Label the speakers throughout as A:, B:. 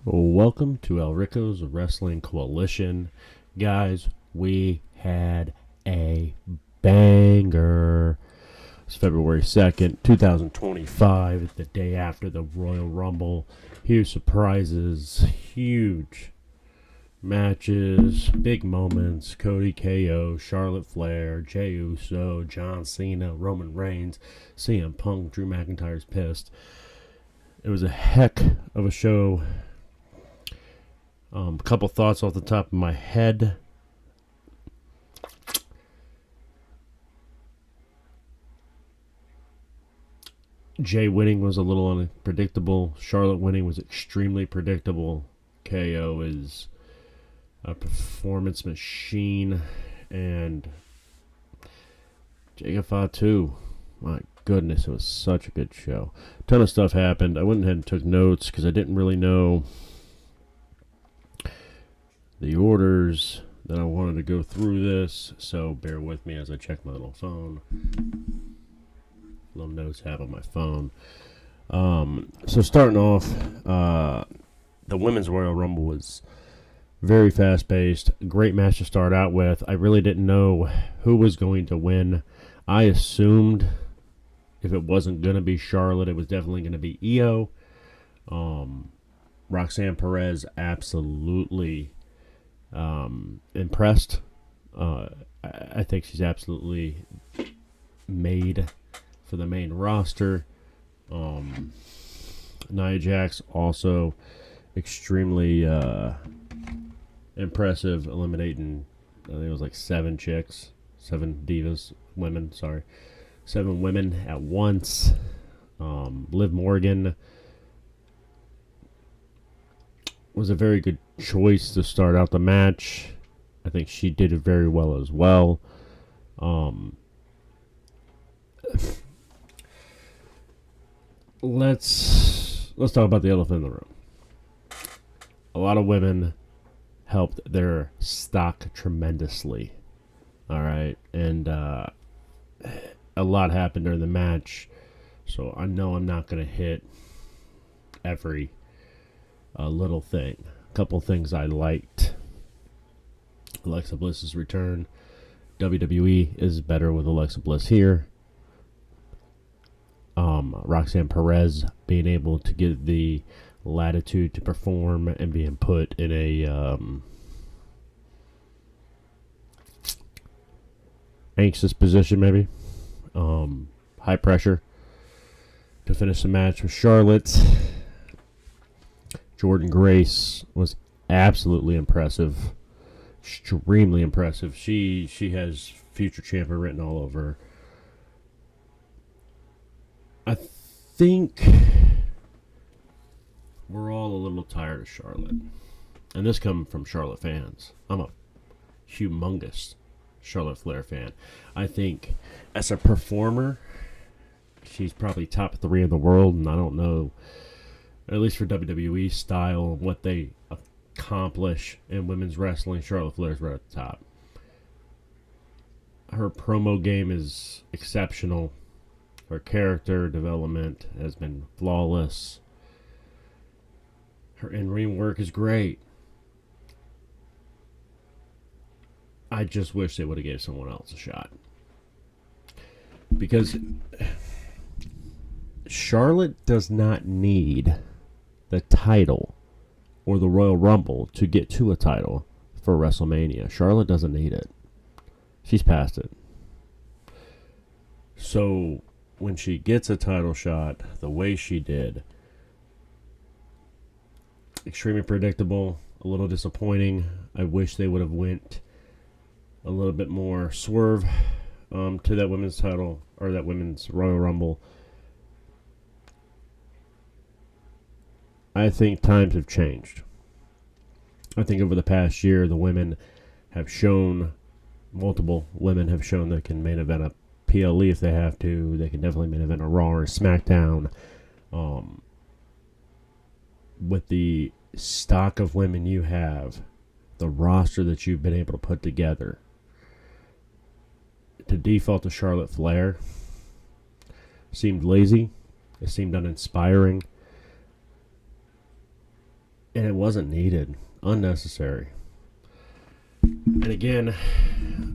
A: Welcome to El Rico's Wrestling Coalition. Guys, we had a banger. It's February 2nd, 2025, the day after the Royal Rumble. Huge surprises, huge matches, big moments. CODy KO, Charlotte Flair, Jey Uso, John Cena, Roman Reigns, CM Punk, Drew McIntyre's pissed. It was a heck of a show. A couple thoughts off the top of my head. Jey winning was a little unpredictable. Charlotte winning was extremely predictable. KO is a performance machine. And Jacob Fatu. My goodness, it was such a good show. A ton of stuff happened. I went ahead and took notes because I didn't really know the orders that I wanted to go through this, so bear with me as I check my little phone. Little notes I have on my phone. So starting off, the Women's Royal Rumble was very fast-paced. Great match to start out with. I really didn't know who was going to win. I assumed if it wasn't going to be Charlotte, it was definitely going to be Io. Roxanne Perez absolutely impressed. I think she's absolutely made for the main roster. Nia Jax also extremely impressive, eliminating, I think it was like 7 women at once. Liv Morgan was a very good choice to start out the match. I think she did it very well as well. Let's talk about the elephant in the room. A lot of women helped their stock tremendously. All right, and a lot happened during the match, so I know I'm not going to hit every little thing. A couple things I liked. Alexa Bliss's return. WWE is better with Alexa Bliss here. Roxanne Perez being able to get the latitude to perform and being put in a anxious position, maybe. High pressure to finish the match with Charlotte. Jordynne Grace was absolutely impressive. Extremely impressive. She has future champion written all over her. I think we're all a little tired of Charlotte. And this comes from Charlotte fans. I'm a humongous Charlotte Flair fan. I think as a performer, she's probably top 3 in the world, and I don't know, at least for WWE style, what they accomplish in women's wrestling, Charlotte Flair's right at the top. Her promo game is exceptional. Her character development has been flawless. Her in-ring work is great. I just wish they would have gave someone else a shot. Because Charlotte does not need the title or the Royal Rumble to get to a title for WrestleMania. Charlotte doesn't need it. She's past it. So when she gets a title shot the way she did, extremely predictable, a little disappointing. I wish they would have went a little bit more swerve to that women's title or that women's Royal Rumble. I think times have changed. I think over the past year, the women have shown, multiple women have shown they can main event a PLE if they have to. They can definitely main event a Raw or a SmackDown. With the stock of women you have, the roster that you've been able to put together, to default to Charlotte Flair seemed lazy. It seemed uninspiring. And it wasn't needed. Unnecessary. And again,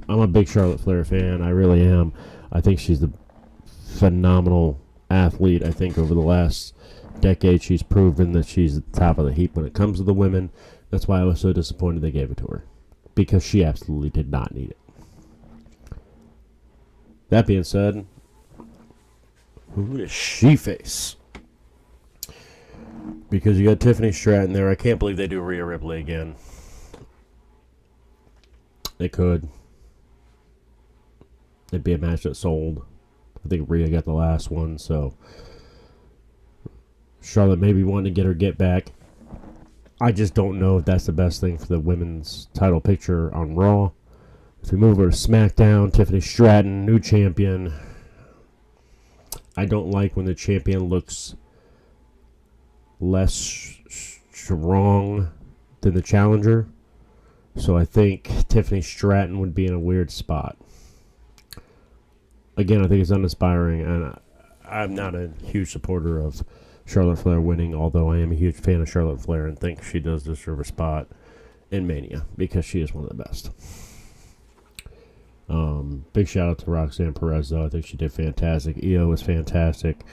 A: I'm a big Charlotte Flair fan. I really am. I think she's a phenomenal athlete. I think over the last decade she's proven that she's at the top of the heap when it comes to the women. That's why I was so disappointed they gave it to her. Because she absolutely did not need it. That being said, who does she face? Because you got Tiffany Stratton there. I can't believe they do Rhea Ripley again. They could. It'd be a match that sold. I think Rhea got the last one, so Charlotte maybe wanting to get back. I just don't know if that's the best thing for the women's title picture on Raw. If we move over to SmackDown, Tiffany Stratton, new champion. I don't like when the champion looks less strong than the challenger. So I think Tiffany Stratton would be in a weird spot. Again, I think it's uninspiring, and I'm not a huge supporter of Charlotte Flair winning, although I am a huge fan of Charlotte Flair and think she does deserve a spot in Mania because she is one of the best. Big shout out to Roxanne Perez, though. I think she did fantastic. Io was fantastic.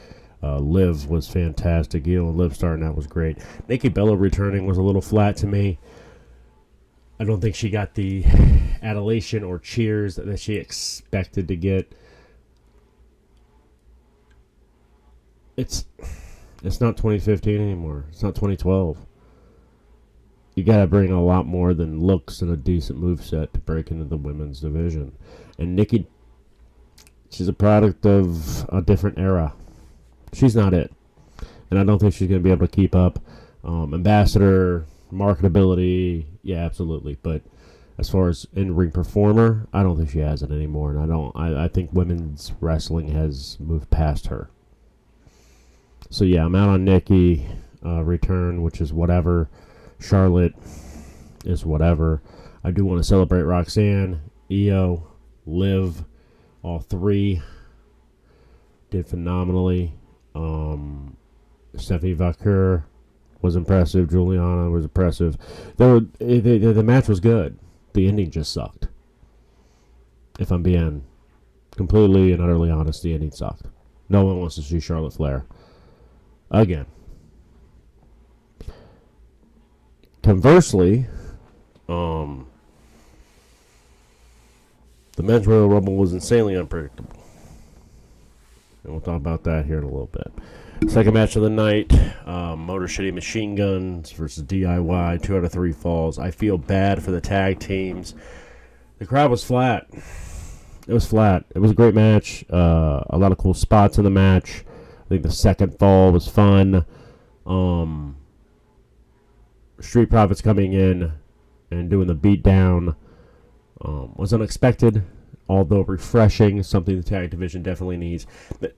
A: Liv was fantastic. Io and Liv starting out was great. Nikki Bella returning was a little flat to me. I don't think she got the adulation or cheers that she expected to get. It's not 2015 anymore. It's not 2012. You got to bring a lot more than looks and a decent moveset to break into the women's division. And Nikki, she's a product of a different era. She's not it. And I don't think she's going to be able to keep up. Ambassador, marketability, yeah, absolutely. But as far as in-ring performer, I don't think she has it anymore. And I think women's wrestling has moved past her. So yeah, I'm out on Nikki. Return, which is whatever. Charlotte is whatever. I do want to celebrate Roxanne, Io, Liv. All three did phenomenally. Stephanie Vaquer was impressive. Juliana was impressive. The match was good. The ending just sucked. If I'm being completely and utterly honest, the ending sucked. No one wants to see Charlotte Flair again. Conversely, the men's Royal Rumble was insanely unpredictable. And we'll talk about that here in a little bit. Second match of the night, Motor City Machine Guns versus DIY, 2 out of 3 falls. I feel bad for the tag teams. The crowd was flat. It was flat. It was a great match. A lot of cool spots in the match. I think the second fall was fun. Street Profits coming in and doing the beatdown was unexpected, although refreshing, something the tag division definitely needs.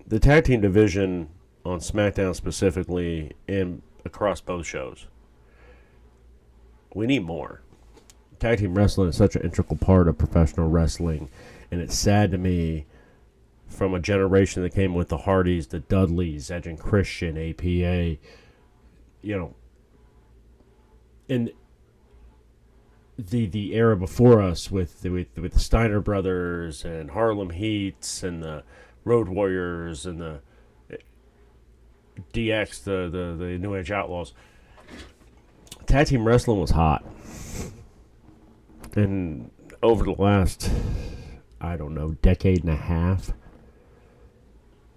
A: The tag team division on SmackDown specifically and across both shows, we need more. Tag team wrestling is such an integral part of professional wrestling, and it's sad to me from a generation that came with the Hardys, the Dudleys, Edge and Christian, APA, and the era before us with the Steiner Brothers and Harlem Heats and the Road Warriors and the DX, the New Age Outlaws. Tag team wrestling was hot. And over the last, decade and a half,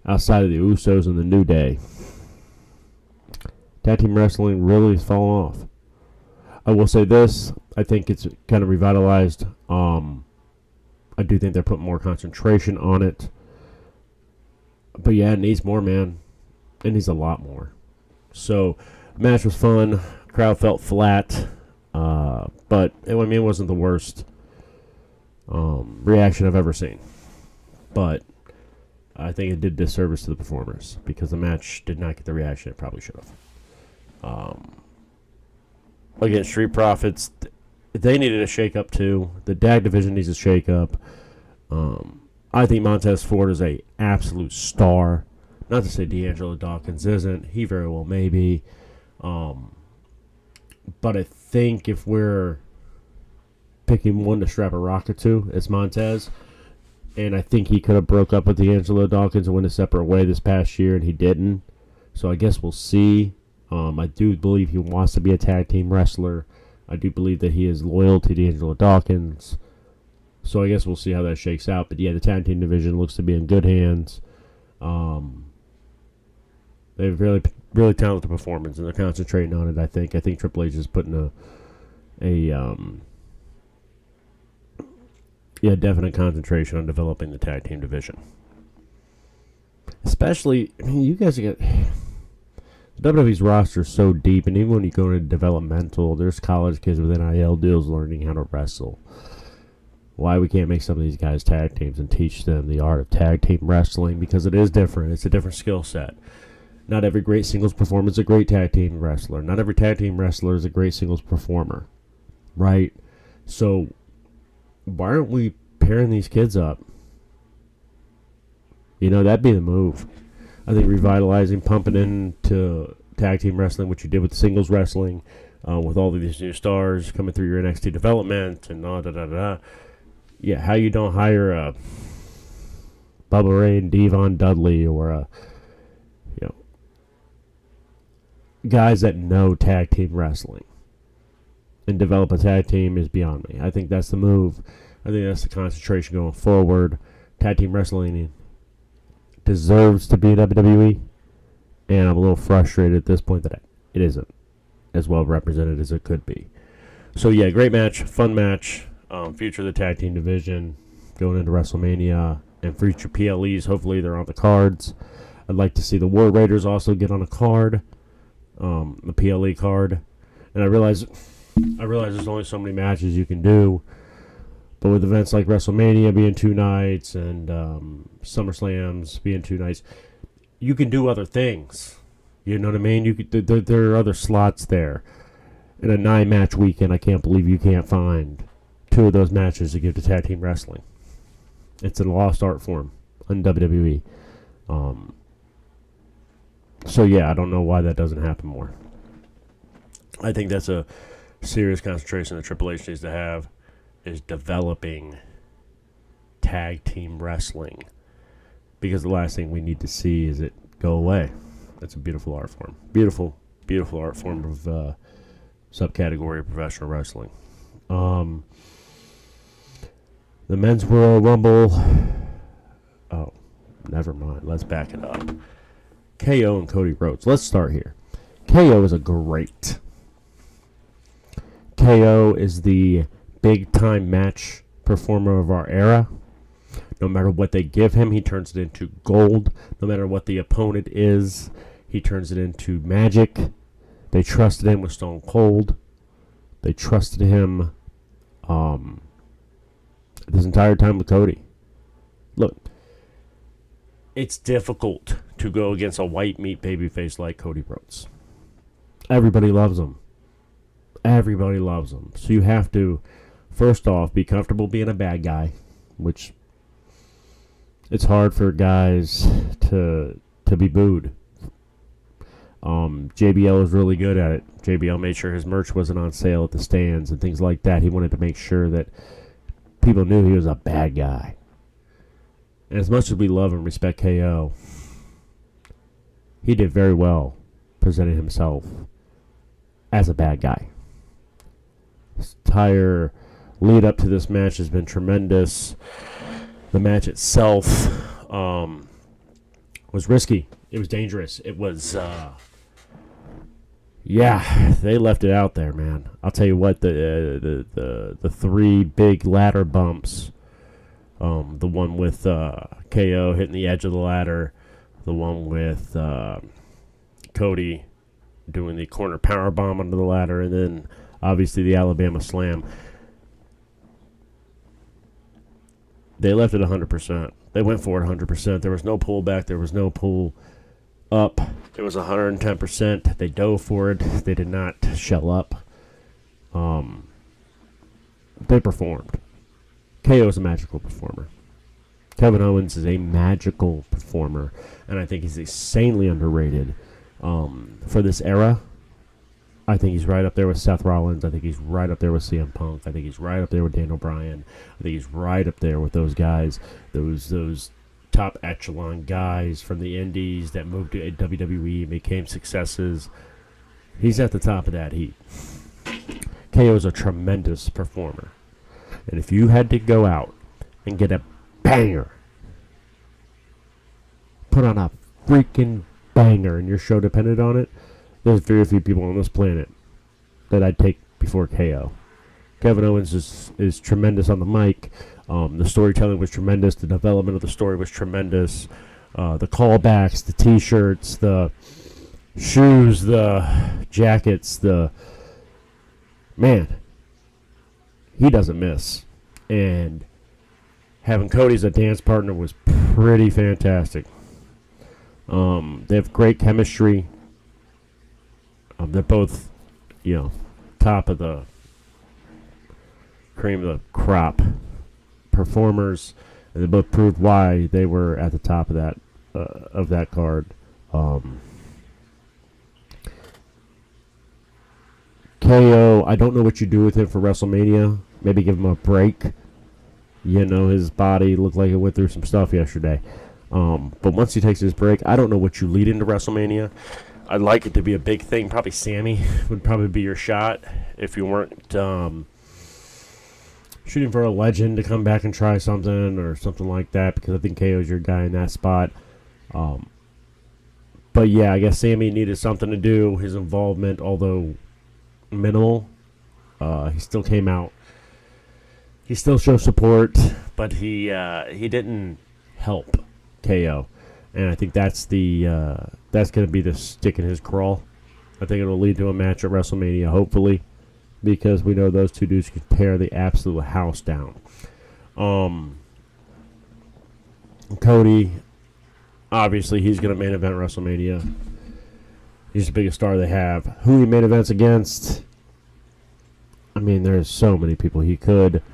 A: outside of the Usos and the New Day, tag team wrestling really has fallen off. I will say this, I think it's kind of revitalized. I do think they're putting more concentration on it. But yeah, it needs more, man. It needs a lot more. So, match was fun. Crowd felt flat. But, it wasn't the worst reaction I've ever seen. But, I think it did disservice to the performers because the match did not get the reaction it probably should have. Again, Street Profits, they needed a shake-up too. The tag division needs a shake-up. I think Montez Ford is a absolute star. Not to say D'Angelo Dawkins isn't. He very well may be. But I think if we're picking one to strap a rocket to, it's Montez. And I think he could have broke up with D'Angelo Dawkins and went a separate way this past year, and he didn't. So I guess we'll see. I do believe he wants to be a tag team wrestler. I do believe that he is loyal to D'Angelo Dawkins. So I guess we'll see how that shakes out. But yeah, the tag team division looks to be in good hands. They have really, really talented performance, and they're concentrating on it. I think Triple H is putting definite concentration on developing the tag team division. Especially, I mean, you guys get WWE's roster is so deep, and even when you go into developmental, there's college kids with NIL deals learning how to wrestle. Why we can't make some of these guys tag teams and teach them the art of tag team wrestling, because it is different. It's a different skill set. Not every great singles performer is a great tag team wrestler. Not every tag team wrestler is a great singles performer, right? So why aren't we pairing these kids up? You know, that'd be the move. I think revitalizing, pumping into tag team wrestling, which you did with singles wrestling, with all of these new stars coming through your NXT development and da-da-da-da. Yeah, how you don't hire a Bubba Ray and Devon Dudley or a, guys that know tag team wrestling and develop a tag team is beyond me. I think that's the move. I think that's the concentration going forward. Tag team wrestling deserves to be in WWE, and I'm a little frustrated at this point that it isn't as well represented as it could be. So yeah, great match, fun match. Future of the tag team division going into WrestleMania, and future PLEs. Hopefully they're on the cards. I'd like to see the War Raiders also get on a card, the PLE card. And I realize there's only so many matches you can do. But with events like WrestleMania being 2 nights and SummerSlams being 2 nights, you can do other things. You know what I mean? You could, there are other slots there. In a 9-match weekend, I can't believe you can't find 2 of those matches to give to tag team wrestling. It's a lost art form on WWE. So yeah, I don't know why that doesn't happen more. I think that's a serious concentration that Triple H needs to have, is developing tag team wrestling, because the last thing we need to see is it go away. That's a beautiful art form. Beautiful, beautiful art form of subcategory of professional wrestling. The Men's Royal Rumble. Oh, never mind. Let's back it up. KO and Cody Rhodes. Let's start here. KO is a great. KO is the big-time match performer of our era. No matter what they give him, he turns it into gold. No matter what the opponent is, he turns it into magic. They trusted him with Stone Cold. They trusted him this entire time with Cody. Look, it's difficult to go against a white meat babyface like Cody Rhodes. Everybody loves him. Everybody loves him. So you have to, first off, be comfortable being a bad guy, which it's hard for guys to be booed. JBL is really good at it. JBL made sure his merch wasn't on sale at the stands and things like that. He wanted to make sure that people knew he was a bad guy. And as much as we love and respect KO, he did very well presenting himself as a bad guy. This entire lead up to this match has been tremendous. The match itself was risky. It was dangerous. It was, they left it out there, man. I'll tell you what, the 3 big ladder bumps, the one with KO hitting the edge of the ladder, the one with Cody doing the corner power bomb under the ladder, and then obviously the Alabama Slam. They left it 100%. They went for it 100%. There was no pullback. There was no pull up. It was 110%. They dove for it. They did not shell up. They performed. KO is a magical performer. Kevin Owens is a magical performer, and I think he's insanely underrated for this era. I think he's right up there with Seth Rollins. I think he's right up there with CM Punk. I think he's right up there with Daniel Bryan. I think he's right up there with those guys, those top echelon guys from the indies that moved to WWE and became successes. He's at the top of that heap. KO is a tremendous performer. And if you had to go out and get a banger, put on a freaking banger, and your show depended on it, there's very few people on this planet that I'd take before KO. Kevin Owens is tremendous on the mic. The storytelling was tremendous. The development of the story was tremendous. The callbacks, the T-shirts, the shoes, the jackets, man, he doesn't miss. And having CODy as a dance partner was pretty fantastic. They have great chemistry. They're both, top of the cream of the crop performers, and they both proved why they were at the top of that card. KO, I don't know what you do with him for WrestleMania. Maybe give him a break. His body looked like it went through some stuff yesterday. But once he takes his break, I don't know what you lead into WrestleMania. I'd like it to be a big thing. Probably Sammy would probably be your shot if you weren't shooting for a legend to come back and try something or something like that, because I think KO's your guy in that spot. But yeah, I guess Sammy needed something to do. His involvement, although minimal, he still came out. He still showed support, but he didn't help KO. And I think that's going to be the stick in his craw. I think it'll lead to a match at WrestleMania, hopefully, because we know those two dudes can tear the absolute house down. CODy, obviously, he's going to main event WrestleMania. He's the biggest star they have. Who he main events against? I mean, there's so many people he could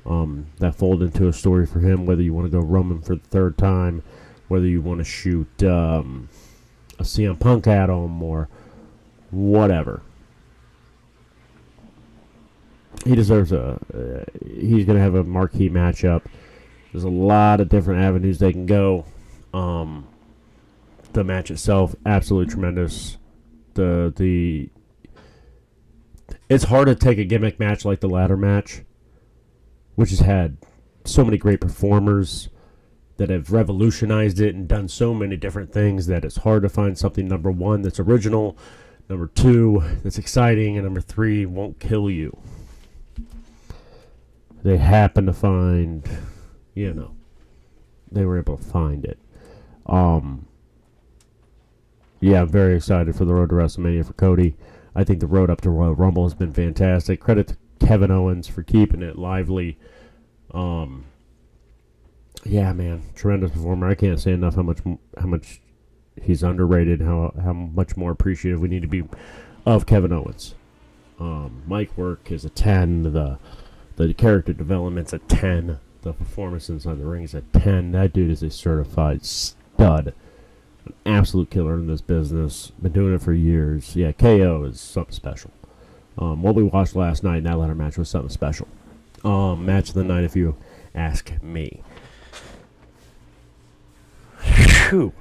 A: that fold into a story for him, whether you want to go Roman for the third time, whether you want to shoot a CM Punk at him or whatever. He deserves he's going to have a marquee matchup. There's a lot of different avenues they can go. The match itself, absolutely tremendous. It's hard to take a gimmick match like the ladder match, which has had so many great performers that have revolutionized it and done so many different things that it's hard to find something, number one, that's original, number two, that's exciting, and number three, won't kill you. They happen to find, they were able to find it. Yeah, I'm very excited for the road to WrestleMania for CODy. I think the road up to Royal Rumble has been fantastic. Credit to Kevin Owens for keeping it lively. Yeah, man, tremendous performer. I can't say enough how much he's underrated, how much more appreciative we need to be of Kevin Owens. Mic work is a 10. The character development's a 10. The performance inside the ring is a 10. That dude is a certified stud. An absolute killer in this business. Been doing it for years. Yeah, KO is something special. What we watched last night in that ladder match was something special. Match of the night, if you ask me. Whew.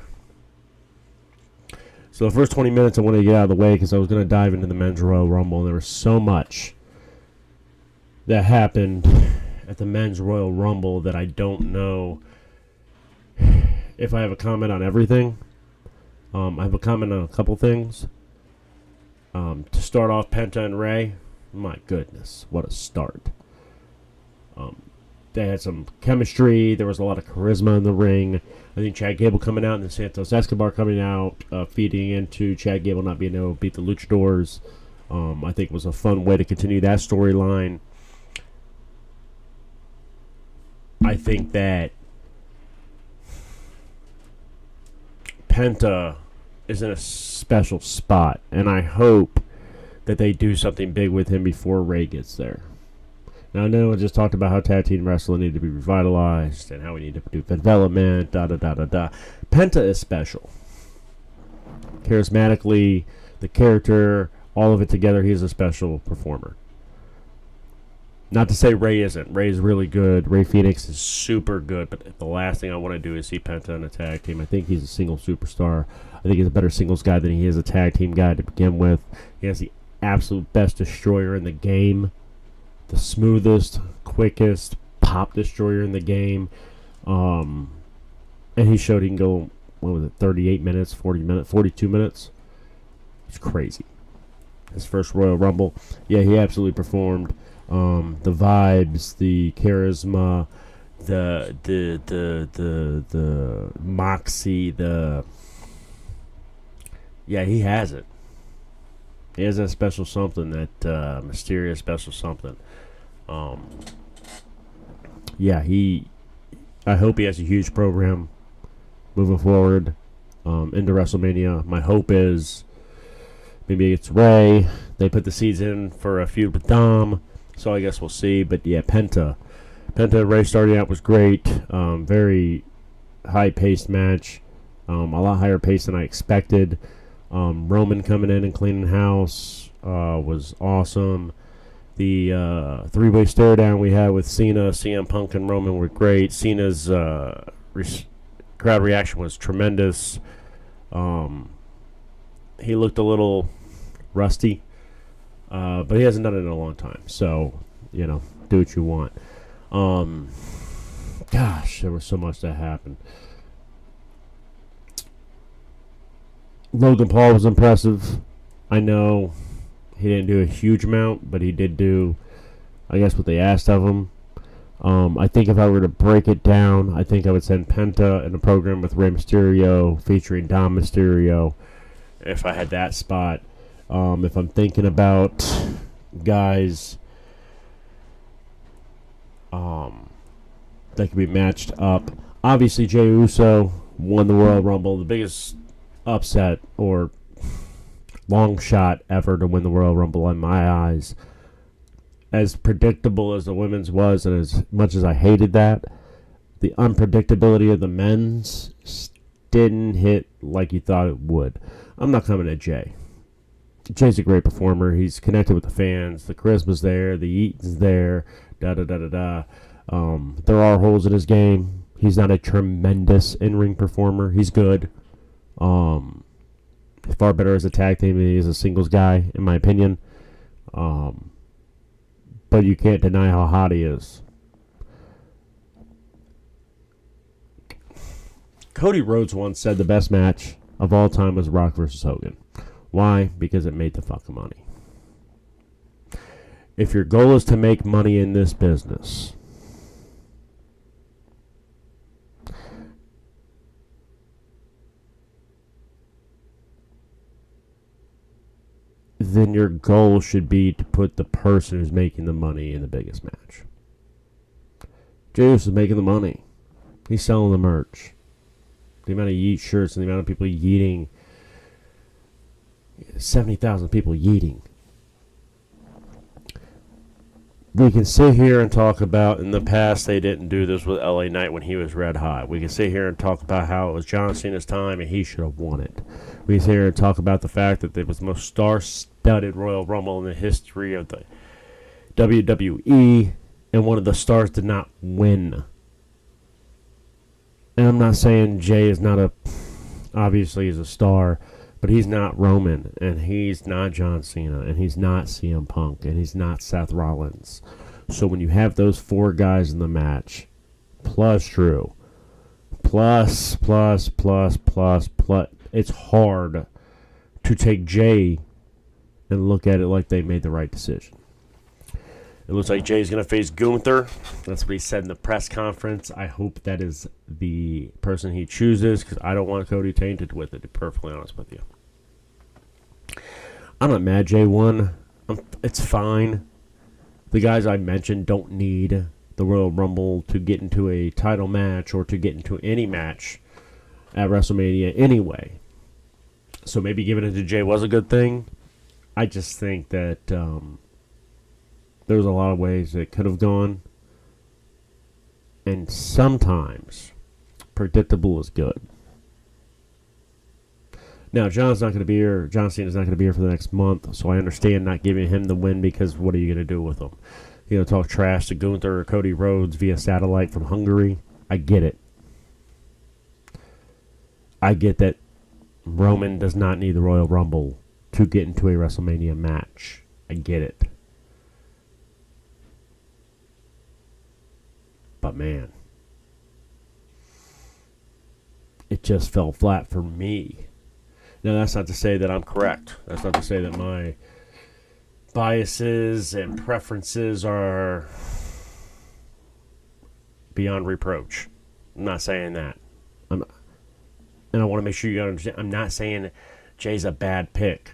A: So the first 20 minutes I wanted to get out of the way because I was going to dive into the men's Royal Rumble, and there was so much that happened at the men's Royal Rumble that I don't know if I have a comment on everything. I have a comment on a couple things. To start off, Penta and Rey, my goodness, what a start. They had some chemistry. There was a lot of charisma in the ring. I think Chad Gable coming out and then Santos Escobar coming out, feeding into Chad Gable not being able to beat the Luchadors. I think it was a fun way to continue that storyline. I think that Penta is in a special spot, and I hope that they do something big with him before Rey gets there. Now, I know I just talked about how tag team wrestling needed to be revitalized and how we need to do development, da-da-da-da-da. Penta is special. Charismatically, the character, all of it together, he's a special performer. Not to say Ray isn't. Ray's really good. Ray Phoenix is super good. But the last thing I want to do is see Penta in a tag team. I think he's a single superstar. I think he's a better singles guy than he is a tag team guy to begin with. He has the absolute best destroyer in the game. The smoothest, quickest pop destroyer in the game. And he showed he can go, 38 minutes, 40 minutes, 42 minutes. It's crazy. His first Royal Rumble. Yeah, he absolutely performed. The vibes, the charisma, the moxie, he has it. He has that special something, that mysterious special something. I hope he has a huge program moving forward into WrestleMania. My hope is maybe it's Ray. They put the seeds in for a feud with Dom. So I guess we'll see. But yeah, Penta and Ray starting out was great. Very high-paced match. A lot higher pace than I expected. Roman coming in and cleaning house was awesome. The three-way stare down we had with Cena, CM Punk, and Roman were great. Cena's crowd reaction was tremendous. He looked a little rusty. But he hasn't done it in a long time. So, do what you want. Gosh, there was so much that happened. Logan Paul was impressive. I know he didn't do a huge amount, but he did do, I guess, what they asked of him. I think if I were to break it down, I think I would send Penta in a program with Rey Mysterio featuring Dom Mysterio if I had that spot. If I'm thinking about guys that could be matched up, obviously Jey Uso won the Royal Rumble, the biggest upset or long shot ever to win the Royal Rumble in my eyes. As predictable as the women's was, and as much as I hated that, the unpredictability of the men's didn't hit like you thought it would. I'm not coming at Jey. Jay's a great performer. He's connected with the fans. The charisma's there. The eating's there. There are holes in his game. He's not a tremendous in-ring performer. He's good. Far better as a tag team than he is a singles guy, in my opinion. But you can't deny how hot he is. Cody Rhodes once said the best match of all time was Rock versus Hogan. Why? Because it made the fucking money. If your goal is to make money in this business, then your goal should be to put the person who's making the money in the biggest match. Jey Uso is making the money. He's selling the merch. The amount of yeet shirts and the amount of people yeeting. 70,000 people yeeting. We can sit here and talk about, in the past, they didn't do this with LA Knight when he was red hot. We can sit here and talk about how it was John Cena's time and he should have won it. We can sit here and talk about the fact that it was the most star-studded Royal Rumble in the history of the WWE, and one of the stars did not win. And I'm not saying Jey is not obviously he's a star, but he's not Roman, and he's not John Cena, and he's not CM Punk, and he's not Seth Rollins. So when you have those four guys in the match, plus Drew, plus, it's hard to take Jey and look at it like they made the right decision. It looks like Jay's going to face Gunther. That's what he said in the press conference. I hope that is the person he chooses, because I don't want Cody tainted with it, to be perfectly honest with you. I'm not mad Jay won. It's fine. The guys I mentioned don't need the Royal Rumble to get into a title match or to get into any match at WrestleMania anyway. So maybe giving it to Jay was a good thing. I just think that there's a lot of ways it could have gone. And sometimes predictable is good. Now, John's not going to be here. John Cena's not going to be here for the next month, so I understand not giving him the win because what are you going to do with him? You know, talk trash to Gunther or Cody Rhodes via satellite from Hungary. I get it. I get that Roman does not need the Royal Rumble to get into a WrestleMania match. I get it. But man, it just fell flat for me. Now, that's not to say that I'm correct. That's not to say that my biases and preferences are beyond reproach. I'm not saying that. And I want to make sure you understand, I'm not saying Jay's a bad pick.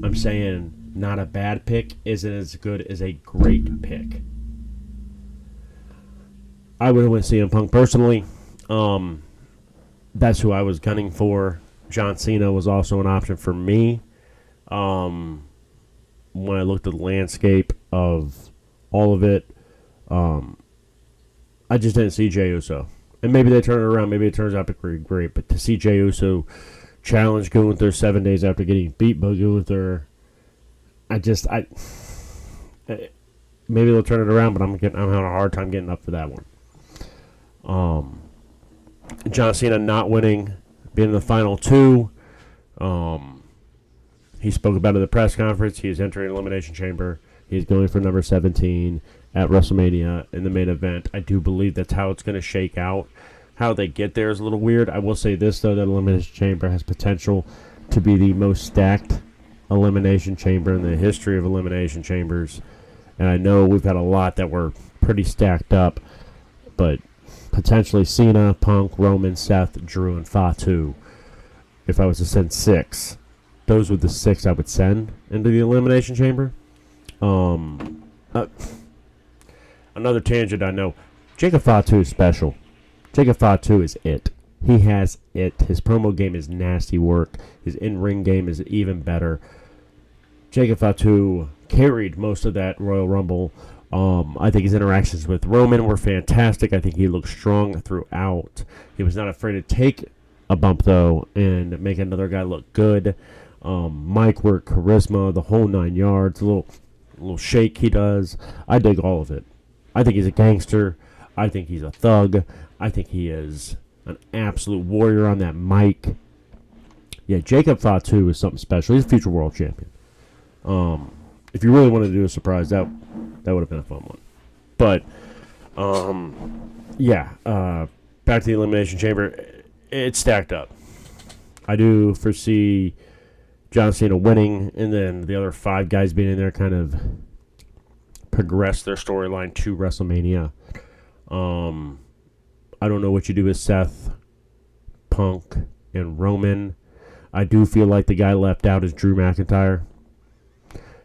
A: I'm saying not a bad pick isn't as good as a great pick. I would have went CM Punk personally. That's who I was gunning for. John Cena was also an option for me. When I looked at the landscape of all of it, I just didn't see Jey Uso. And maybe they turn it around. Maybe it turns out to be great. But to see Jey Uso challenge Gunther 7 days after getting beat by Gunther, maybe they'll turn it around. But I'm having a hard time getting up for that one. John Cena not winning, being in the final two. He spoke about it at the press conference. He is entering Elimination Chamber. He's going for number 17 at WrestleMania in the main event. I do believe that's how it's going to shake out. How they get there is a little weird. I will say this, though, that Elimination Chamber has potential to be the most stacked Elimination Chamber in the history of Elimination Chambers. And I know we've had a lot that were pretty stacked up, but potentially Cena, Punk, Roman, Seth, Drew, and Fatu. If I was to send 6, those were the 6 I would send into the Elimination Chamber. Another tangent I know. Jacob Fatu is special. Jacob Fatu is it. He has it. His promo game is nasty work. His in-ring game is even better. Jacob Fatu carried most of that Royal Rumble. I think his interactions with Roman were fantastic. I think he looked strong throughout. He was not afraid to take a bump, though, and make another guy look good. Mic work, charisma, the whole 9 yards. A little shake he does. I dig all of it. I think he's a gangster. I think he's a thug. I think he is an absolute warrior on that mic. Yeah, Jacob Fatu is something special. He's a future world champion. If you really wanted to do a surprise, that would have been a fun one. But, back to the Elimination Chamber. It's stacked up. I do foresee John Cena winning, and then the other 5 guys being in there kind of progress their storyline to WrestleMania. I don't know what you do with Seth, Punk, and Roman. I do feel like the guy left out is Drew McIntyre.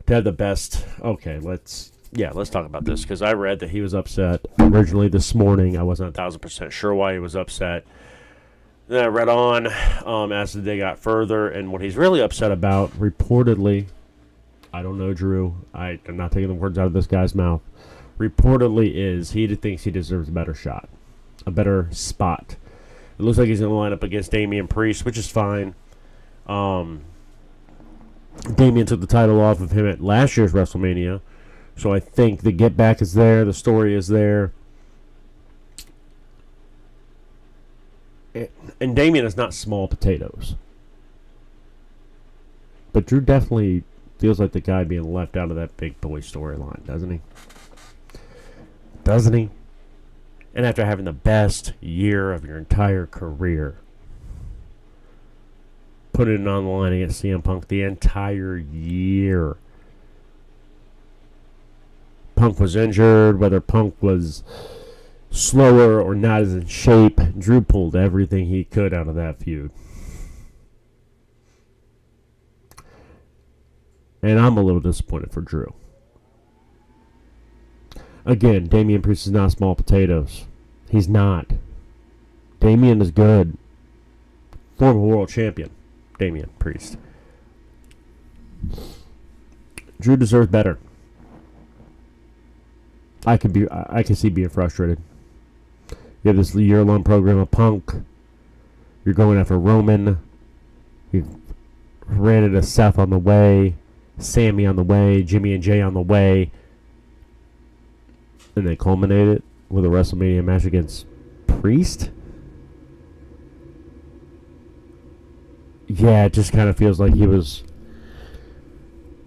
A: To have the best... Okay, let's talk about this, because I read that he was upset originally this morning. I wasn't 1,000% sure why he was upset. Then I read on as the day got further, and what he's really upset about, reportedly, I don't know, Drew. I'm not taking the words out of this guy's mouth. Reportedly is he thinks he deserves a better shot, a better spot. It looks like he's going to line up against Damian Priest, which is fine. Damian took the title off of him at last year's WrestleMania, so I think the get back is there, the story is there. And Damian is not small potatoes. But Drew definitely feels like the guy being left out of that big boy storyline, doesn't he? Doesn't he? And after having the best year of your entire career, putting it on the line against CM Punk the entire year. Punk was injured, whether Punk was slower or not as in shape, Drew pulled everything he could out of that feud. And I'm a little disappointed for Drew. Again, Damian Priest is not small potatoes. He's not. Damian is good. Former world champion, Damian Priest. Drew deserves better. I can see being frustrated. You have this year-long program of Punk. You're going after Roman. ran into Seth on the way, Sammy on the way, Jimmy and Jay on the way, and they culminated with a WrestleMania match against Priest. Yeah, it just kind of feels like he was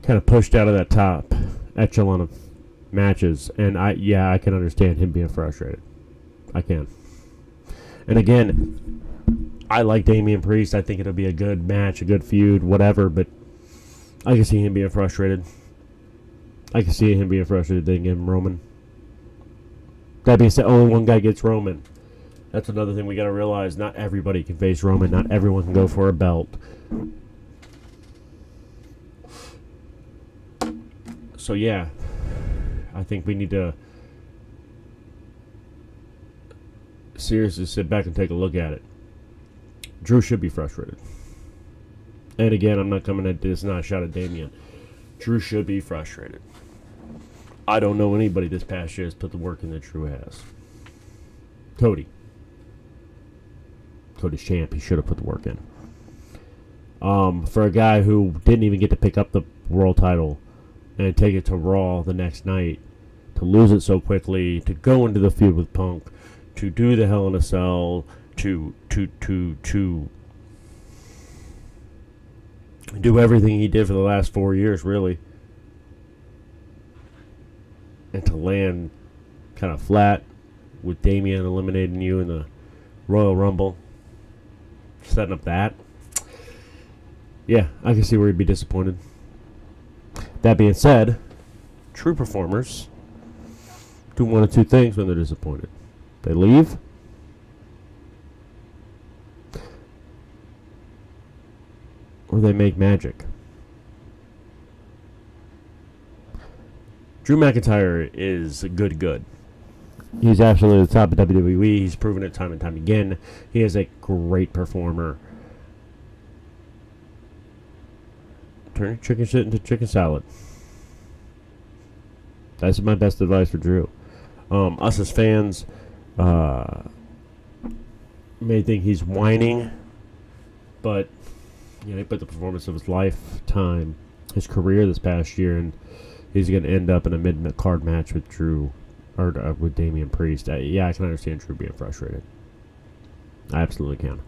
A: kind of pushed out of that top echelon of matches, and I can understand him being frustrated. I can. And again, I like Damian Priest. I think it'll be a good match, a good feud, whatever, but I can see him being frustrated. I can see him being frustrated they can give him Roman. That being said, only one guy gets Roman. That's another thing we got to realize. Not everybody can face Roman. Not everyone can go for a belt. So, yeah. I think we need to seriously sit back and take a look at it. Drew should be frustrated. And again, I'm not coming at this, not a shot at Damian. Drew should be frustrated. I don't know anybody this past year has put the work in that Drew has. CODy. CODy's champ. He should have put the work in. For a guy who didn't even get to pick up the world title and take it to Raw the next night, to lose it so quickly, to go into the feud with Punk, to do the Hell in a Cell, to do everything he did for the last 4 years, really, and to land kind of flat with Damian eliminating you in the Royal Rumble, setting up that. Yeah, I can see where he'd be disappointed. That being said, true performers do one of two things when they're disappointed. They leave, or they make magic. Drew McIntyre is good. He's absolutely the top of WWE. He's proven it time and time again. He is a great performer. Turn chicken shit into chicken salad. That's my best advice for Drew. Us as fans may think he's whining, but he put the performance of his lifetime, his career this past year, and he's going to end up in a mid-card match with Drew, or with Damian Priest. I can understand Drew being frustrated. I absolutely can.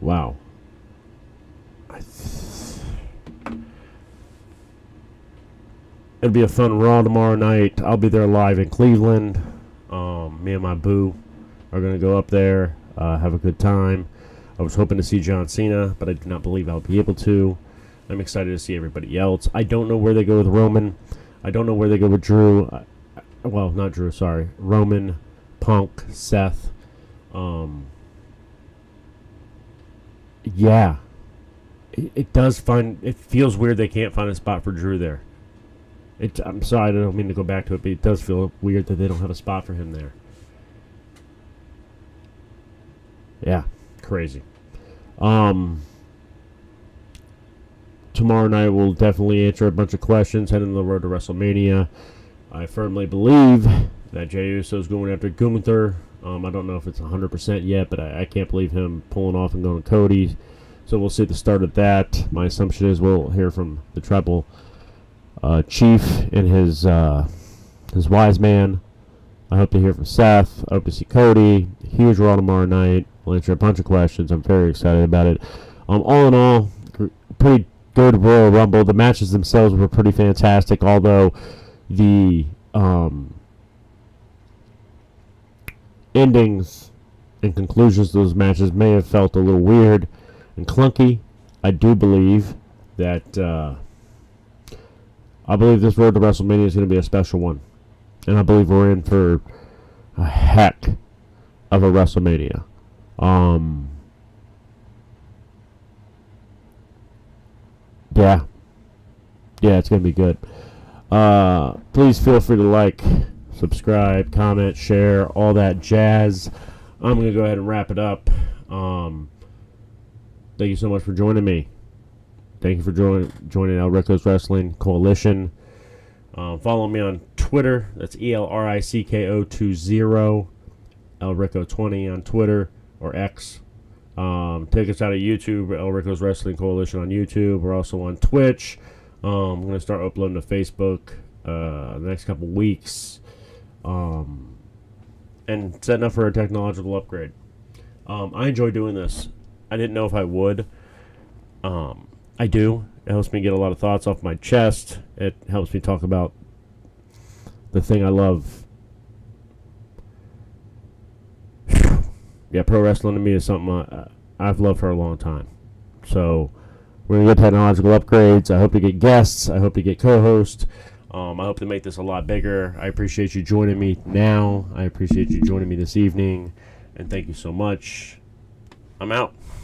A: Wow. It'll be a fun Raw tomorrow night. I'll be there live in Cleveland. Me and my boo are going to go up there, have a good time. I was hoping to see John Cena, but I do not believe I'll be able to. I'm excited to see everybody else. I don't know where they go with Roman. I don't know where they go with Drew. Well, not Drew, sorry. Roman, Punk, Seth. Yeah. It feels weird they can't find a spot for Drew there. I'm sorry, I don't mean to go back to it, but it does feel weird that they don't have a spot for him there. Yeah, crazy. Tomorrow night we'll definitely answer a bunch of questions heading on the road to WrestleMania. I firmly believe that Jey Uso is going after Gunther. I don't know if it's 100% yet, but I can't believe him pulling off and going to CODy. So we'll see the start of that. My assumption is we'll hear from the Tribal Chief and his wise man. I hope to hear from Seth. I hope to see CODy. Huge Raw tomorrow night. We'll answer a bunch of questions. I'm very excited about it. All in all, pretty good Royal Rumble. The matches themselves were pretty fantastic, although the endings and conclusions to those matches may have felt a little weird and clunky. I do believe that I believe this road to WrestleMania is going to be a special one. And I believe we're in for a heck of a WrestleMania. Yeah, it's going to be good. Please feel free to like, subscribe, comment, share, all that jazz. I'm going to go ahead and wrap it up. Thank you so much for joining me. Thank you for joining El Rico's Wrestling Coalition. Follow me on Twitter. That's ELRICKO20. El Rico20 on Twitter or X. Take us out of YouTube, El Rico's Wrestling Coalition on YouTube. We're also on Twitch. I'm going to start uploading to Facebook the next couple weeks. And setting up for a technological upgrade. I enjoy doing this. I didn't know if I would. I do. It helps me get a lot of thoughts off my chest. It helps me talk about the thing I love. Yeah, pro wrestling to me is something I've loved for a long time. So we're going to get technological upgrades. I hope to get guests. I hope to get co-hosts. I hope to make this a lot bigger. I appreciate you joining me now. I appreciate you joining me this evening. And thank you so much. I'm out.